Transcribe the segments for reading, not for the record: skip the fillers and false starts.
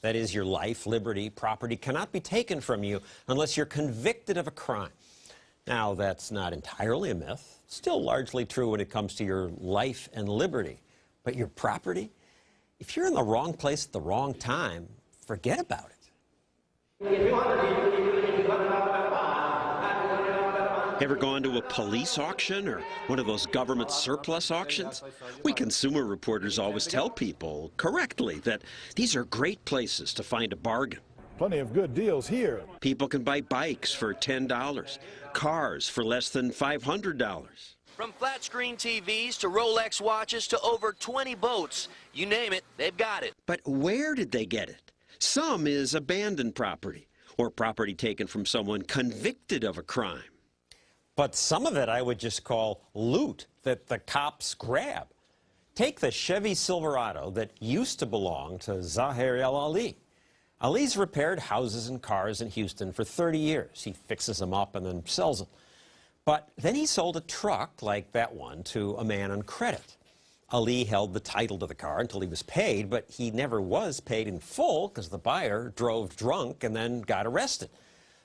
That is, your life, liberty, property cannot be taken from you unless you're convicted of a crime. Now, that's not entirely a myth. Still largely true when it comes to your life and liberty. But your property? If you're in the wrong place at the wrong time, forget about it. Ever gone to a police auction or one of those government surplus auctions? We consumer reporters always tell people, correctly, that these are great places to find a bargain. Plenty of good deals here. People can buy bikes for $10, cars for less than $500. From flat-screen TVs to Rolex watches to over 20 boats. You name it, they've got it. But where did they get it? Some is abandoned property or property taken from someone convicted of a crime. But some of it I would just call loot that the cops grab. Take the Chevy Silverado that used to belong to Zaher El-Ali. Ali's repaired houses and cars in Houston for 30 years. He fixes them up and then sells them. But then he sold a truck like that one to a man on credit. Ali held the title to the car until he was paid, but he never was paid in full because the buyer drove drunk and then got arrested.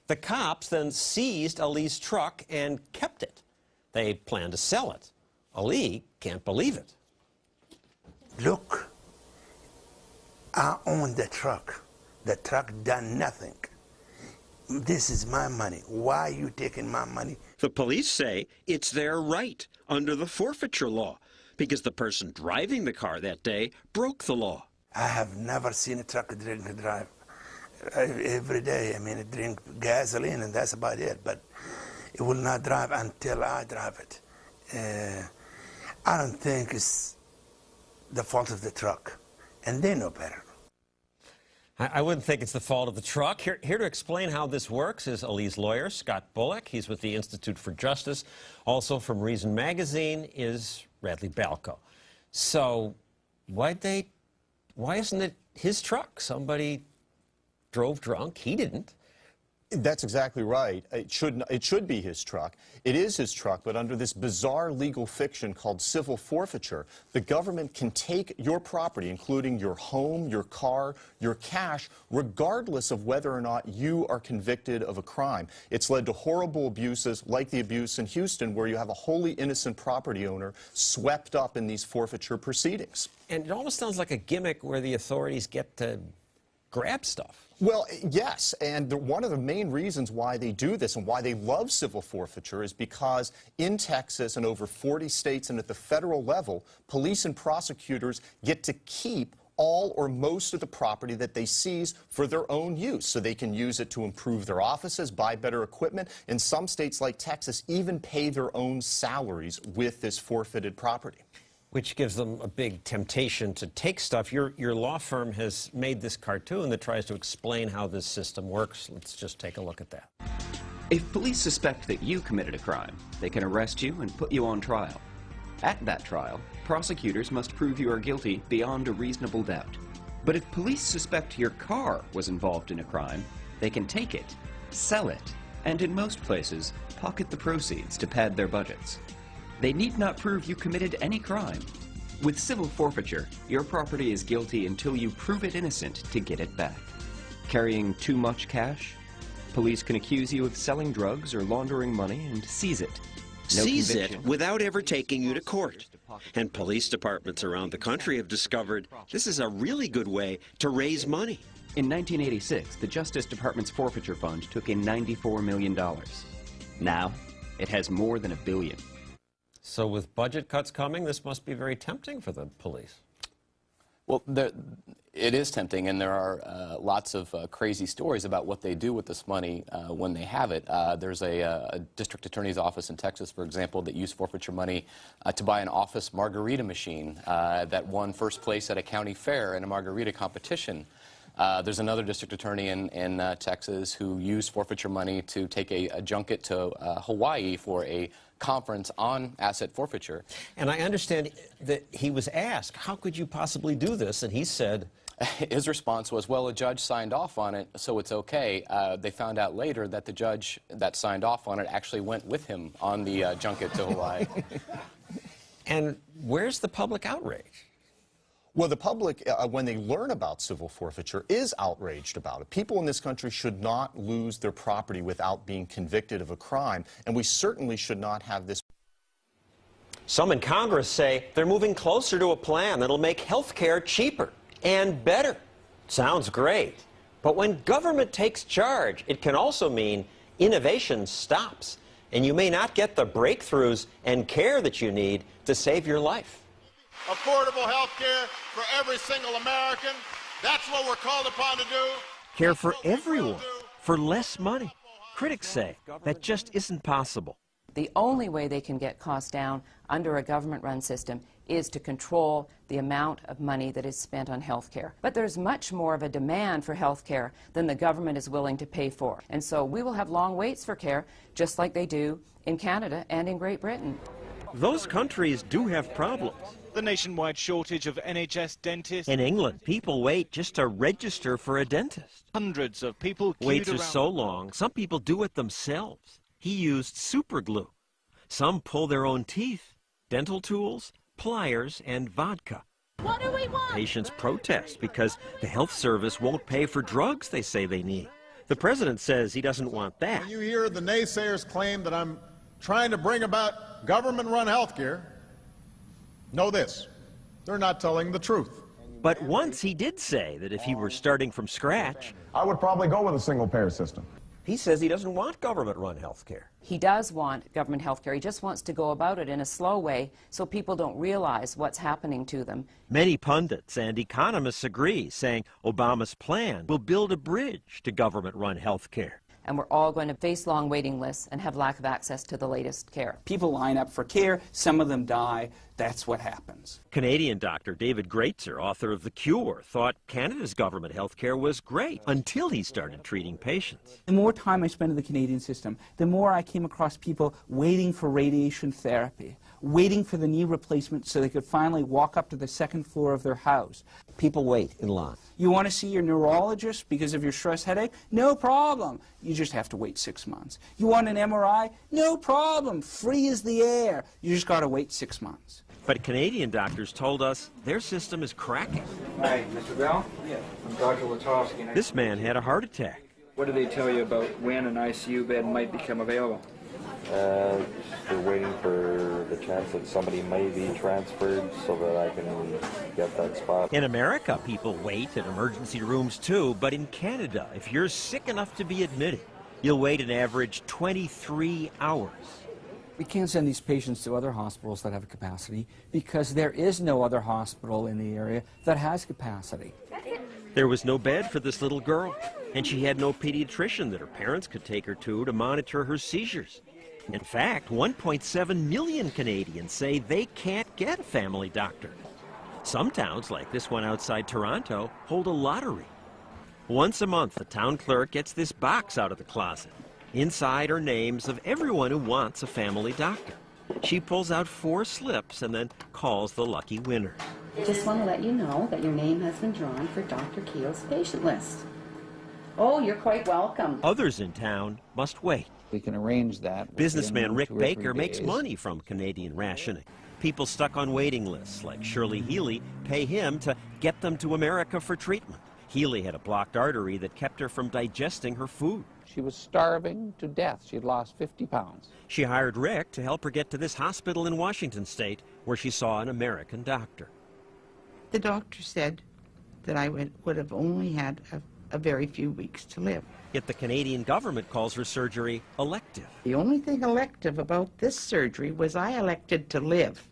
The cops then seized Ali's truck and kept it. They planned to sell it. Ali can't believe it. Look, I own the truck. The truck done nothing. This is my money. Why are you taking my money? The police say it's their right under the forfeiture law because the person driving the car that day broke the law. I have never seen a truck drink and drive. Every day, I mean, it drink gasoline and that's about it, but it will not drive until I drive it. I don't think it's the fault of the truck, and they know better. I wouldn't think it's the fault of the truck. Here to explain how this works is Ali's lawyer, Scott Bullock. He's with the Institute for Justice. Also from Reason Magazine is Radley Balco. So why isn't it his truck? Somebody drove drunk. He didn't. That's exactly right. It should be his truck. It is his truck, but under this bizarre legal fiction called civil forfeiture, the government can take your property, including your home, your car, your cash, regardless of whether or not you are convicted of a crime. It's led to horrible abuses like the abuse in Houston, where you have a wholly innocent property owner swept up in these forfeiture proceedings. And it almost sounds like a gimmick where the authorities get to grab stuff. Well, yes, and one of the main reasons why they do this and why they love civil forfeiture is because in Texas and over 40 states and at the federal level, police and prosecutors get to keep all or most of the property that they seize for their own use, so they can use it to improve their offices, buy better equipment. In some states like Texas, even pay their own salaries with this forfeited property. Which gives them a big temptation to take stuff. Your law firm has made this cartoon that tries to explain how this system works. Let's just take a look at that. If police suspect that you committed a crime, they can arrest you and put you on trial. At that trial, prosecutors must prove you are guilty beyond a reasonable doubt. But if police suspect your car was involved in a crime, they can take it, sell it, and in most places, pocket the proceeds to pad their budgets. They need not prove you committed any crime. With civil forfeiture, your property is guilty until you prove it innocent to get it back. Carrying too much cash? Police can accuse you of selling drugs or laundering money and seize it. No Seize conviction. it without ever taking you to court. And police departments around the country have discovered this is a really good way to raise money. In 1986, the Justice Department's forfeiture fund took in $94 million. Now, it has more than $1 billion. So with budget cuts coming, this must be very tempting for the police. Well, it is tempting, and there are lots of crazy stories about what they do with this money when they have it. There's a district attorney's office in Texas, for example, that used forfeiture money to buy an office margarita machine that won first place at a county fair in a margarita competition. There's another district attorney in Texas who used forfeiture money to take a junket to Hawaii for a conference on asset forfeiture. And I understand that he was asked, how could you possibly do this? And he said... His response was, well, a judge signed off on it, so it's okay. They found out later that the judge that signed off on it actually went with him on the junket to Hawaii. And where's the public outrage? Well, the public, when they learn about civil forfeiture, is outraged about it. People in this country should not lose their property without being convicted of a crime, and we certainly should not have this. Some in Congress say they're moving closer to a plan that'll make health care cheaper and better. Sounds great. But when government takes charge, it can also mean innovation stops, and you may not get the breakthroughs and care that you need to save your life. Affordable health care for every single American. That's what we're called upon to do. Care for everyone for less money. Critics say that just isn't possible. The only way they can get costs down under a government-run system is to control the amount of money that is spent on health care. But there's much more of a demand for health care than the government is willing to pay for. And so we will have long waits for care, just like they do in Canada and in Great Britain. Those countries do have problems. The nationwide shortage of NHS dentists. In England, people wait just to register for a dentist. Hundreds of people queued Waits are around. so long, some people do it themselves. He used super glue. Some pull their own teeth, dental tools, pliers, and vodka. What do we want? Patients protest because the health service won't pay for drugs they say they need. The president says he doesn't want that. When you hear the naysayers claim that I'm trying to bring about government-run health care, know this, they're not telling the truth. But once he did say that if he were starting from scratch, I would probably go with a single-payer system. he says he doesn't want government-run health care. He does want government health care. He just wants to go about it in a slow way so people don't realize what's happening to them. Many pundits and economists agree, saying Obama's plan will build a bridge to government-run health care. And we're all going to face long waiting lists and have lack of access to the latest care. People line up for care, some of them die. That's what happens. Canadian doctor David Greitzer, author of The Cure, thought Canada's government health care was great until he started treating patients. The more time I spent in the Canadian system, the more I came across people waiting for radiation therapy, waiting for the knee replacement so they could finally walk up to the second floor of their house. People wait in line. You want to see your neurologist because of your stress headache? No problem. You just have to wait 6 months. You want an MRI? No problem. Free as the air. You just got to wait 6 months. But Canadian doctors told us their system is cracking. Hi, Mr. Bell? Yeah. I'm Dr. Latowski. This man had a heart attack. What did they tell you about when an ICU bed might become available? They're waiting for the chance that somebody may be transferred so that I can get that spot. In America, people wait at emergency rooms too, but in Canada, if you're sick enough to be admitted, you'll wait an average 23 hours. We can't send these patients to other hospitals that have capacity because there is no other hospital in the area that has capacity. There was no bed for this little girl, and she had no pediatrician that her parents could take her to monitor her seizures. In fact, 1.7 million Canadians say they can't get a family doctor. Some towns, like this one outside Toronto, hold a lottery. Once a month, the town clerk gets this box out of the closet. Inside are names of everyone who wants a family doctor. She pulls out 4 slips and then calls the lucky winner. Just want to let you know that your name has been drawn for Dr. Keel's patient list. Oh, you're quite welcome. Others in town must wait. We can arrange that. Businessman Rick Baker makes money from Canadian rationing. People stuck on waiting lists, like Shirley Healy, pay him to get them to America for treatment. Healy had a blocked artery that kept her from digesting her food. She was starving to death. She had lost 50 pounds. She hired Rick to help her get to this hospital in Washington State, where she saw an American doctor. The doctor said that I would have only had a very few weeks to live. Yet the Canadian government calls her surgery elective. The only thing elective about this surgery was I elected to live.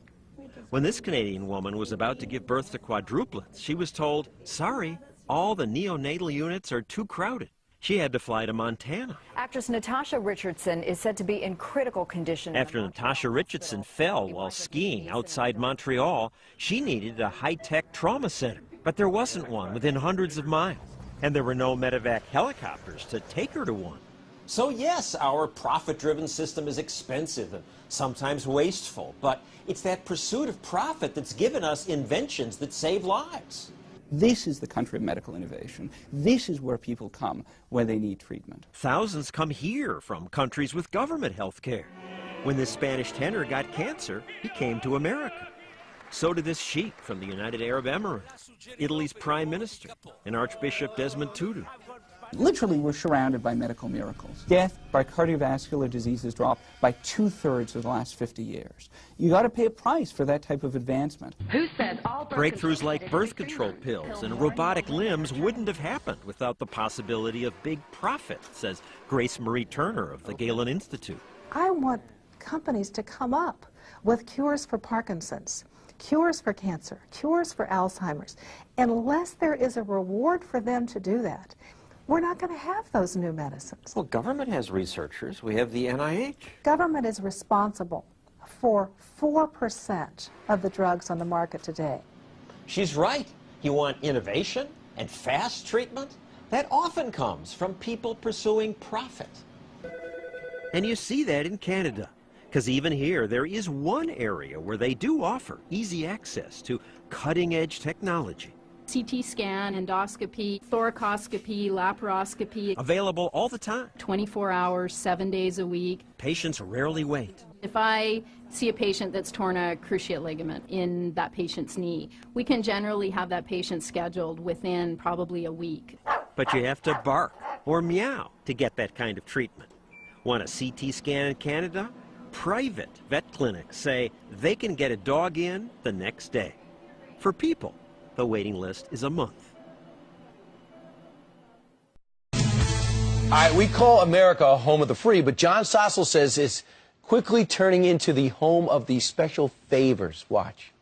When this Canadian woman was about to give birth to quadruplets, she was told, sorry, all the neonatal units are too crowded. She had to fly to Montana. Actress Natasha Richardson is said to be in critical condition. After Natasha Richardson fell while skiing outside Montreal, she needed a high-tech trauma center. But there wasn't one within hundreds of miles. And there were no medevac helicopters to take her to one. So yes, our profit-driven system is expensive and sometimes wasteful, but it's that pursuit of profit that's given us inventions that save lives. This is the country of medical innovation. This is where people come when they need treatment. Thousands come here from countries with government health care. When this Spanish tenor got cancer, he came to America. So did this sheik from the United Arab Emirates, Italy's prime minister, and Archbishop Desmond Tutu. Literally, we're surrounded by medical miracles. Death by cardiovascular disease has dropped by 2/3 of the last 50 years. You got to pay a price for that type of advancement. Who said all Breakthroughs like birth control pills and robotic limbs wouldn't have happened without the possibility of big profit, says Grace Marie Turner of the Galen Institute. I want companies to come up with cures for Parkinson's, cures for cancer, cures for Alzheimer's. Unless there is a reward for them to do that, we're not going to have those new medicines. Well, government has researchers. We have the NIH. Government is responsible for 4% of the drugs on the market today. She's right. You want innovation and fast treatment? That often comes from people pursuing profit. And you see that in Canada, because even here there is one area where they do offer easy access to cutting-edge technology. CT scan, endoscopy, thoracoscopy, laparoscopy. Available all the time. 24 hours, 7 days a week. Patients rarely wait. If I see a patient that's torn a cruciate ligament in that patient's knee, we can generally have that patient scheduled within probably a week. But you have to bark or meow to get that kind of treatment. Want a CT scan in Canada? Private vet clinics say they can get a dog in the next day. For people, the waiting list is a month. All right, we call America a home of the free, but John Stossel says it's quickly turning into the home of the special favors. Watch.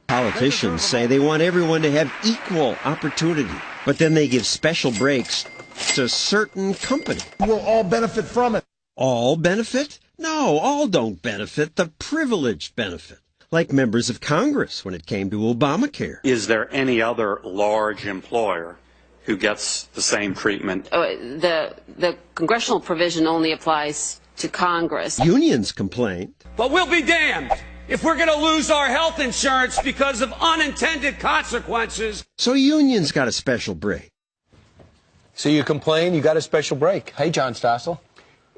Politicians say they want everyone to have equal opportunity, but then they give special breaks to certain companies. We'll all benefit from it. All benefit? No, all don't benefit. The privileged benefit. Like members of Congress when it came to Obamacare. Is there any other large employer who gets the same treatment? The congressional provision only applies to Congress. Unions complain. But we'll be damned if we're going to lose our health insurance because of unintended consequences. So unions got a special break. So you complain, you got a special break. Hey, John Stossel.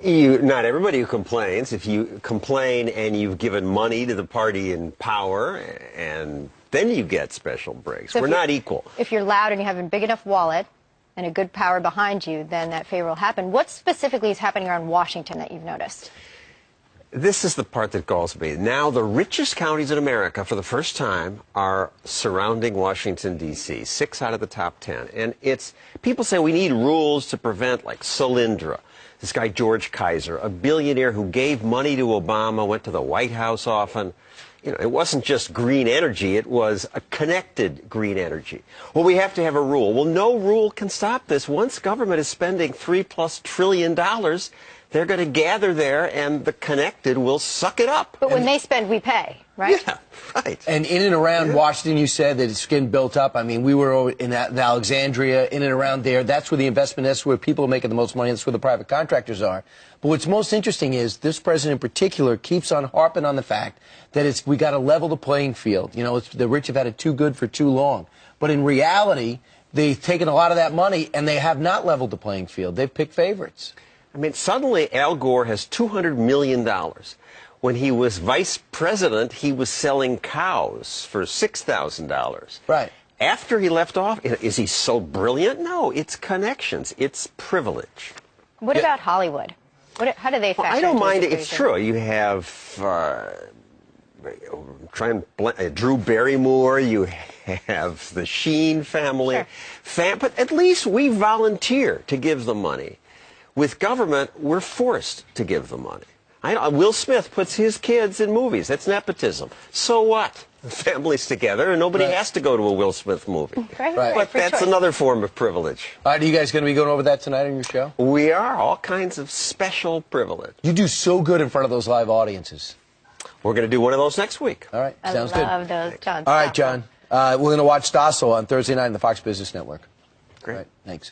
Not everybody who complains. If you complain and you've given money to the party in power, and then you get special breaks. So we're not equal. If you're loud and you have a big enough wallet and a good power behind you, then that favor will happen. What specifically is happening around Washington that you've noticed? This is the part that galls me. Now the richest counties in America, for the first time, are surrounding Washington, D.C., 6 out of the top 10. And it's, people say we need rules to prevent, like, Solyndra. This guy, George Kaiser, a billionaire who gave money to Obama, went to the White House often. You know, it wasn't just green energy, it was a connected green energy. Well, we have to have a rule. Well, no rule can stop this. Once government is spending $3+ trillion, they're going to gather there, and the connected will suck it up. But when they spend, we pay, right? Yeah, right. And in and around Washington, you said that it's getting built up. I mean, we were over in Alexandria, in and around there. That's where the investment is, where people are making the most money. That's where the private contractors are. But what's most interesting is this president in particular keeps on harping on the fact that we got to level the playing field. You know, the rich have had it too good for too long. But in reality, they've taken a lot of that money, and they have not leveled the playing field. They've picked favorites. I mean, suddenly Al Gore has $200 million. When he was vice president, he was selling cows for $6,000. Right. After he left off, is he so brilliant? No, it's connections. It's privilege. What about Hollywood? How do they factor I don't into mind this it. It's equation? true. You have Drew Barrymore. You have the Sheen family. Sure. But at least we volunteer to give the money. With government, we're forced to give the money. Will Smith puts his kids in movies. That's nepotism. So what? The family's together, and nobody has to go to a Will Smith movie. Right. But that's another form of privilege. All right, are you guys going to be going over that tonight on your show? We are. All kinds of special privilege. You do so good in front of those live audiences. We're going to do one of those next week. All right, sounds I good. love those, John. All right, John. We're going to watch Stossel on Thursday night on the Fox Business Network. Great. All right, thanks.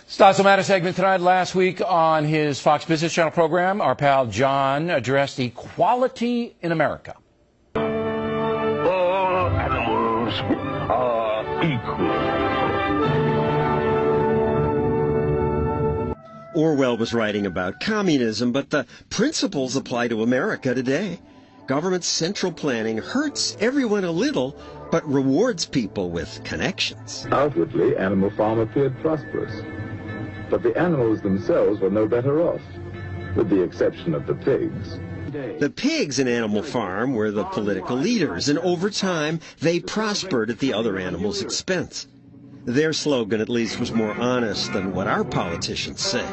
Stossel Matter segment tonight. Last week on his Fox Business Channel program, our pal John addressed equality in America. All animals are equal. Orwell was writing about communism, but the principles apply to America today. government central planning hurts everyone a little, but rewards people with connections. Outwardly, Animal Farm appeared prosperous, but the animals themselves were no better off, with the exception of the pigs. The pigs in Animal Farm were the political leaders, and over time, they prospered at the other animals' expense. Their slogan, at least, was more honest than what our politicians say.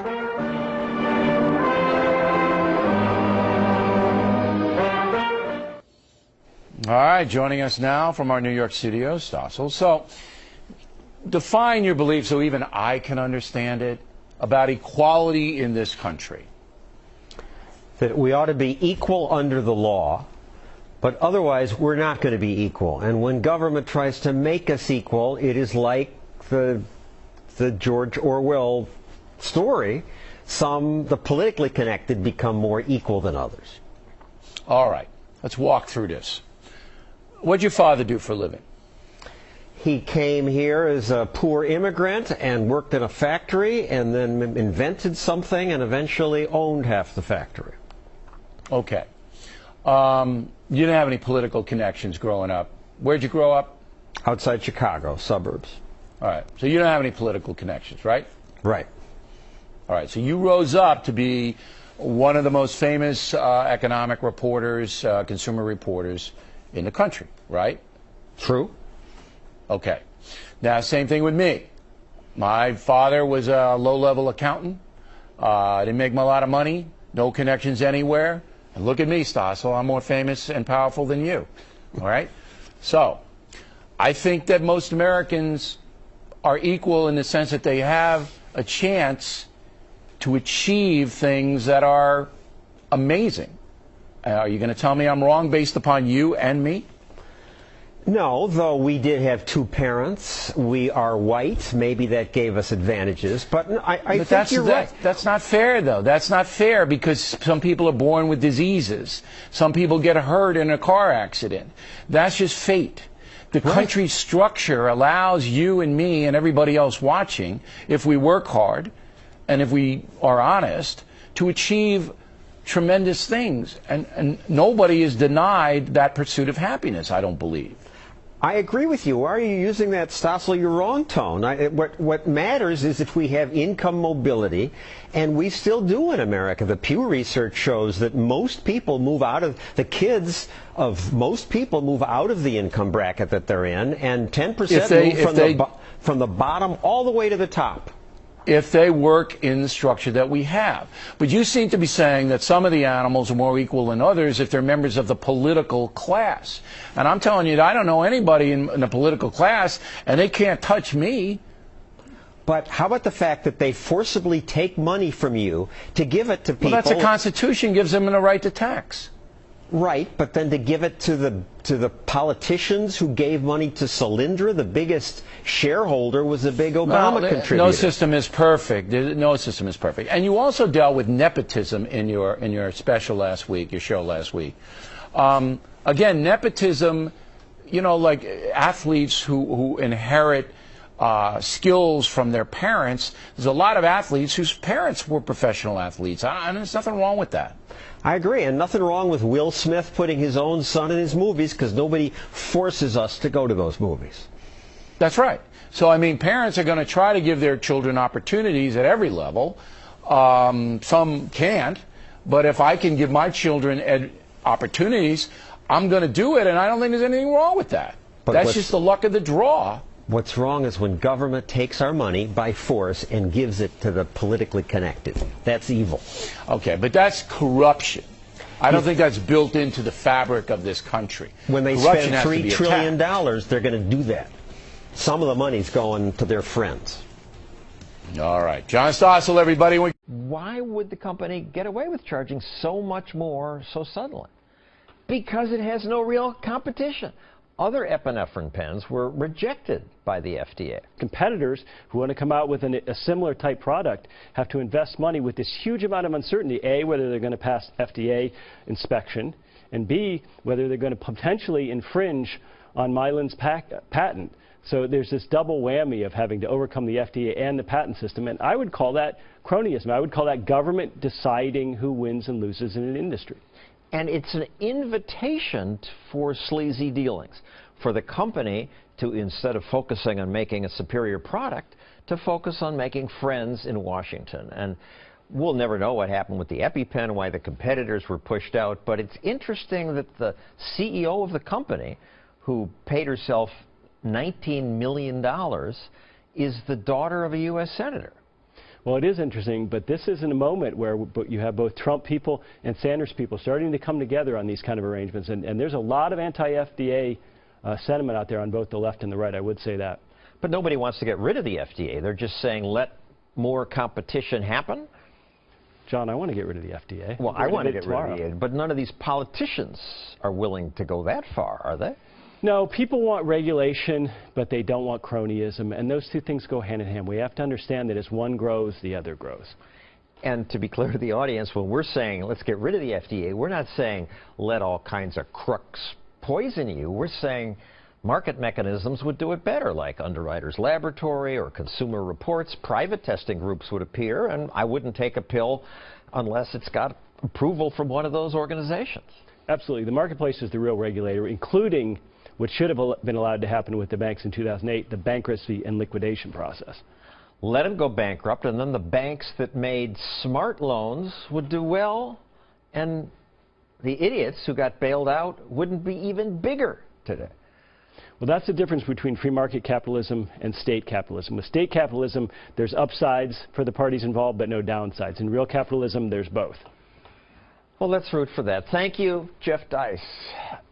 All right, joining us now from our New York studios, Stossel. So, define your belief so even I can understand it about equality in this country. That we ought to be equal under the law, but otherwise we're not going to be equal. And when government tries to make us equal, it is like the George Orwell story. The politically connected become more equal than others. All right, let's walk through this. What'd your father do for a living? He came here as a poor immigrant and worked in a factory and then invented something and eventually owned half the factory. Okay. You didn't have any political connections growing up. Where'd you grow up? Outside Chicago, suburbs. All right. So you don't have any political connections, right? Right. All right. So you rose up to be one of the most famous economic reporters, consumer reporters in the country, right? True. Okay. Now, same thing with me. My father was a low-level accountant. Didn't make a lot of money. No connections anywhere. And look at me, Stossel. I'm more famous and powerful than you. All right? So, I think that most Americans are equal in the sense that they have a chance to achieve things that are amazing. Are you going to tell me I'm wrong based upon you and me? No, though we did have two parents. We are white. Maybe that gave us advantages. But I think you're right. That's not fair, though. That's not fair because some people are born with diseases. Some people get hurt in a car accident. That's just fate. The country's structure allows you and me and everybody else watching, if we work hard and if we are honest, to achieve tremendous things. And nobody is denied that pursuit of happiness, I don't believe. I agree with you. Why are you using that, Stossel, your wrong tone? What matters is if we have income mobility, and we still do in America. The Pew Research shows that most people move out of, the kids of most people move out of the income bracket that they're in, and 10% move from the bottom all the way to the top. If they work in the structure that we have. But you seem to be saying that some of the animals are more equal than others if they're members of the political class. And I'm telling you, I don't know anybody in the political class, and they can't touch me. But how about the fact that they forcibly take money from you to give it to people? Well, that's the Constitution gives them the right to tax. Right, but then to give it to the politicians who gave money to Solyndra, the biggest shareholder was a big Obama contributor. No system is perfect. No system is perfect. And you also dealt with nepotism in your special last week, your show last week. Again, nepotism, you know, like athletes who inherit skills from their parents. There's a lot of athletes whose parents were professional athletes, and there's nothing wrong with that. I agree, and nothing wrong with Will Smith putting his own son in his movies because nobody forces us to go to those movies. That's right. So, I mean, parents are going to try to give their children opportunities at every level. Some can't, but if I can give my children opportunities, I'm going to do it, and I don't think there's anything wrong with that. But that's just the luck of the draw. What's wrong is when government takes our money by force and gives it to the politically connected. That's evil. Okay, but that's corruption. I don't think that's built into the fabric of this country. When they spend $3 trillion, they're going to do that. Some of the money's going to their friends. All right. John Stossel, everybody. Why would the company get away with charging so much more so suddenly? Because it has no real competition. Other epinephrine pens were rejected by the FDA. Competitors who want to come out with a similar type product have to invest money with this huge amount of uncertainty, A, whether they're going to pass FDA inspection, and B, whether they're going to potentially infringe on Mylan's patent. So there's this double whammy of having to overcome the FDA and the patent system, and I would call that cronyism. I would call that government deciding who wins and loses in an industry. And it's an invitation for sleazy dealings, for the company to, instead of focusing on making a superior product, to focus on making friends in Washington. And we'll never know what happened with the EpiPen, why the competitors were pushed out, but it's interesting that the CEO of the company, who paid herself $19 million, is the daughter of a U.S. senator. Well, it is interesting, but this is in a moment where you have both Trump people and Sanders people starting to come together on these kind of arrangements, and there's a lot of anti-FDA sentiment out there on both the left and the right, I would say that. But nobody wants to get rid of the FDA. They're just saying let more competition happen. John, I want to get rid of the FDA. Well, I want to get rid of the FDA, but none of these politicians are willing to go that far, are they? No, people want regulation, but they don't want cronyism, and those two things go hand in hand. We have to understand that as one grows, the other grows. And to be clear to the audience, when we're saying let's get rid of the FDA, we're not saying let all kinds of crooks poison you. We're saying market mechanisms would do it better, like Underwriters Laboratory or Consumer Reports. Private testing groups would appear, and I wouldn't take a pill unless it's got approval from one of those organizations. Absolutely. The marketplace is the real regulator, including what should have been allowed to happen with the banks in 2008, the bankruptcy and liquidation process. Let them go bankrupt, and then the banks that made smart loans would do well, and the idiots who got bailed out wouldn't be even bigger today. Well, that's the difference between free market capitalism and state capitalism. With state capitalism, there's upsides for the parties involved, but no downsides. In real capitalism, there's both. Well, let's root for that. Thank you, Jeff Dice.